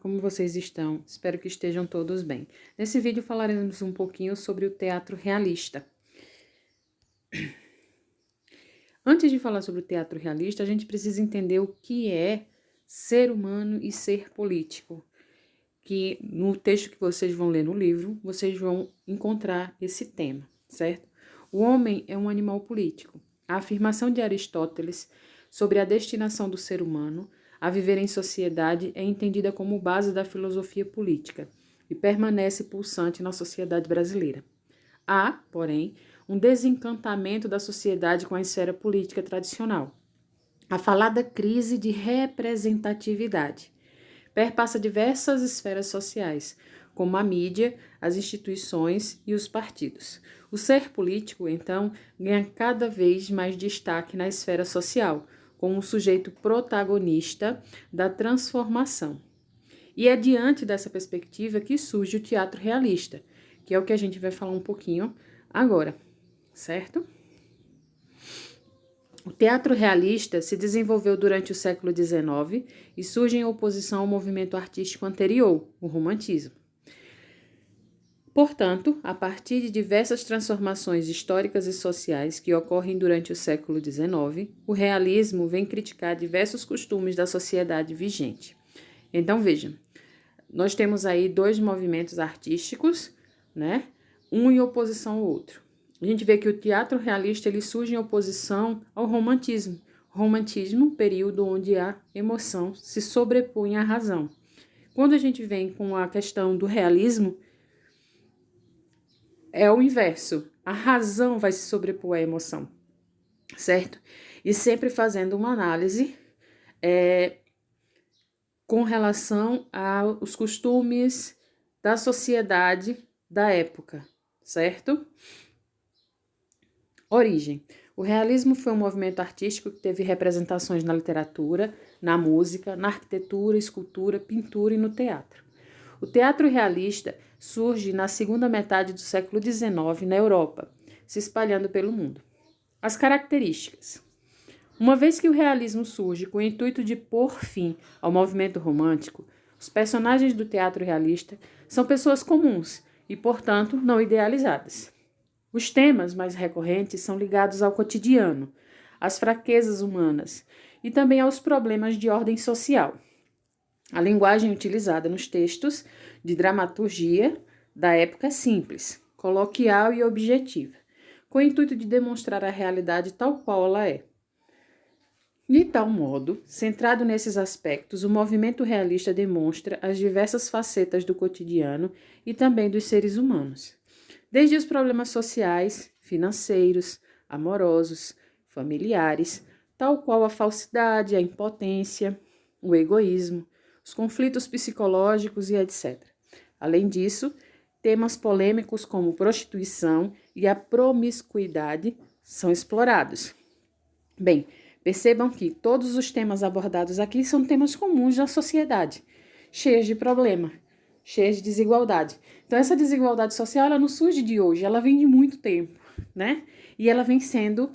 Como vocês estão? Espero que estejam todos bem. Nesse vídeo falaremos um pouquinho sobre o teatro realista. Antes de falar sobre o teatro realista, a gente precisa entender o que é ser humano e ser político. Que no texto que vocês vão ler no livro, vocês vão encontrar esse tema, certo? O homem é um animal político. A afirmação de Aristóteles sobre a destinação do ser humano a viver em sociedade é entendida como base da filosofia política e permanece pulsante na sociedade brasileira. Há, porém, um desencantamento da sociedade com a esfera política tradicional. A falada crise de representatividade perpassa diversas esferas sociais, como a mídia, as instituições e os partidos. O ser político, então, ganha cada vez mais destaque na esfera social, como um sujeito protagonista da transformação. E é diante dessa perspectiva que surge o teatro realista, que é o que a gente vai falar um pouquinho agora, certo? O teatro realista se desenvolveu durante o século XIX e surge em oposição ao movimento artístico anterior, o romantismo. Portanto, a partir de diversas transformações históricas e sociais que ocorrem durante o século XIX, o realismo vem criticar diversos costumes da sociedade vigente. Então, veja, nós temos aí dois movimentos artísticos, né? Um em oposição ao outro. A gente vê que o teatro realista ele surge em oposição ao romantismo. Romantismo, período onde a emoção se sobrepõe à razão. Quando a gente vem com a questão do realismo, é o inverso. A razão vai se sobrepor à emoção, certo? E sempre fazendo uma análise com relação aos costumes da sociedade da época, certo? Origem. O realismo foi um movimento artístico que teve representações na literatura, na música, na arquitetura, escultura, pintura e no teatro. O teatro realista surge na segunda metade do século XIX na Europa, se espalhando pelo mundo. As características. Uma vez que o realismo surge com o intuito de pôr fim ao movimento romântico, os personagens do teatro realista são pessoas comuns e, portanto, não idealizadas. Os temas mais recorrentes são ligados ao cotidiano, às fraquezas humanas e também aos problemas de ordem social. A linguagem utilizada nos textos de dramaturgia da época é simples, coloquial e objetiva, com o intuito de demonstrar a realidade tal qual ela é. De tal modo, centrado nesses aspectos, o movimento realista demonstra as diversas facetas do cotidiano e também dos seres humanos. Desde os problemas sociais, financeiros, amorosos, familiares, tal qual a falsidade, a impotência, o egoísmo, os conflitos psicológicos e etc. Além disso, temas polêmicos como prostituição e a promiscuidade são explorados. Bem, percebam que todos os temas abordados aqui são temas comuns da sociedade, cheios de problema, cheios de desigualdade. Então, essa desigualdade social, ela não surge de hoje, ela vem de muito tempo, né? E ela vem sendo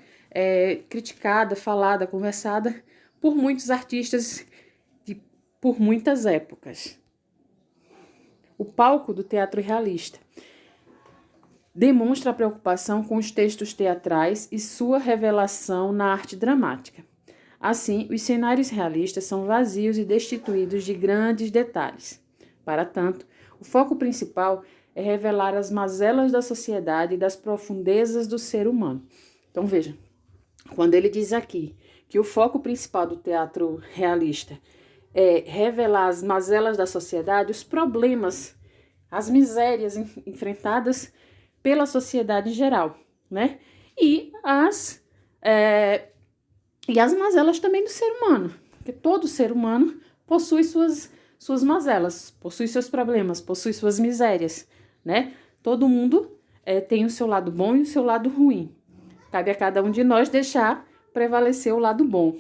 criticada, falada, conversada por muitos artistas e por muitas épocas. O palco do teatro realista demonstra a preocupação com os textos teatrais e sua revelação na arte dramática. Assim, os cenários realistas são vazios e destituídos de grandes detalhes. Para tanto, o foco principal é revelar as mazelas da sociedade e das profundezas do ser humano. Então, veja, quando ele diz aqui que o foco principal do teatro realista é revelar as mazelas da sociedade, os problemas, as misérias enfrentadas pela sociedade em geral, né? E as mazelas também do ser humano, porque todo ser humano possui suas mazelas, possui seus problemas, possui suas misérias, né? Todo mundo tem o seu lado bom e o seu lado ruim. Cabe a cada um de nós deixar prevalecer o lado bom.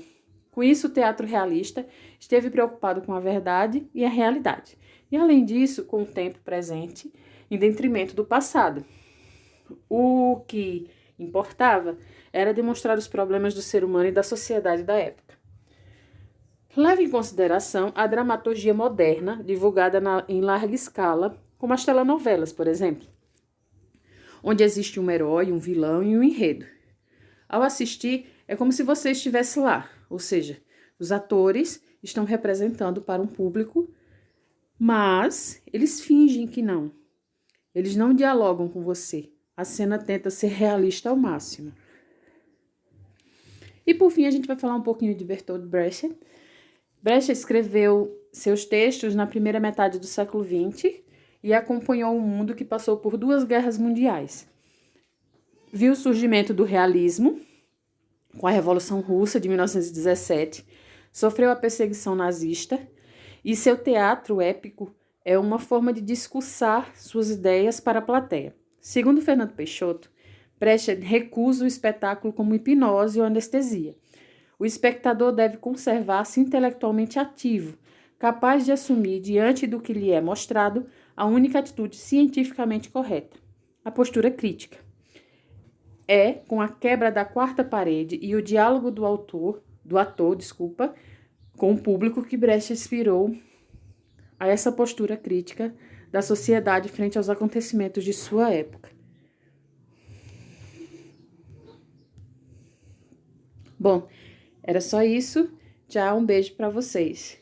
Com isso, o teatro realista esteve preocupado com a verdade e a realidade. E, além disso, com o tempo presente, em detrimento do passado. O que importava era demonstrar os problemas do ser humano e da sociedade da época. Leva em consideração a dramaturgia moderna, divulgada em larga escala, como as telenovelas, por exemplo, onde existe um herói, um vilão e um enredo. Ao assistir, é como se você estivesse lá, ou seja, os atores estão representando para um público, mas eles fingem que não. Eles não dialogam com você. A cena tenta ser realista ao máximo. E por fim, a gente vai falar um pouquinho de Bertolt Brecht. Brecht escreveu seus textos na primeira metade do século XX e acompanhou um mundo que passou por 2 guerras mundiais. Viu o surgimento do realismo, com a Revolução Russa de 1917, sofreu a perseguição nazista e seu teatro épico é uma forma de discursar suas ideias para a plateia. Segundo Fernando Peixoto, Brecht recusa o espetáculo como hipnose ou anestesia. O espectador deve conservar-se intelectualmente ativo, capaz de assumir, diante do que lhe é mostrado, a única atitude cientificamente correta, a postura crítica. É com a quebra da quarta parede e o diálogo do ator, com o público que Brecht inspirou a essa postura crítica da sociedade frente aos acontecimentos de sua época. Bom, era só isso. Tchau, um beijo para vocês.